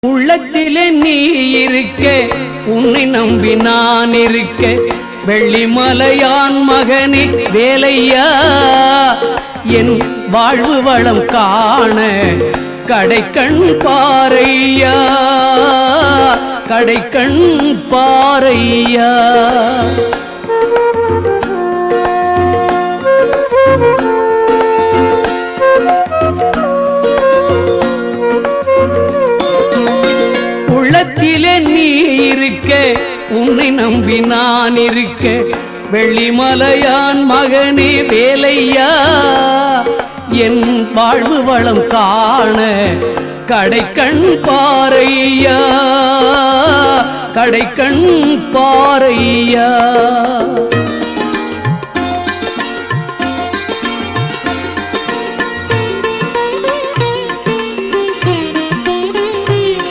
உள்ளத்திலே நீ இருக்க, உன்னை நம்பி நான் இருக்க, வெள்ளிமலையான் மகனே வேலையா, என் வாழ்வு வளம் காண கடைக்கண் பாரையா, கடைக்கண் பாரையா. உள்ளத்திலே நீ இருக்க, உன்னை நம்பி நான் இருக்க, வெள்ளிமலையான் மகனே வேலையா, என் வாழ்வு வளம் காண கடைக்கண் பாரையா, கடைக்கண் பாரையா.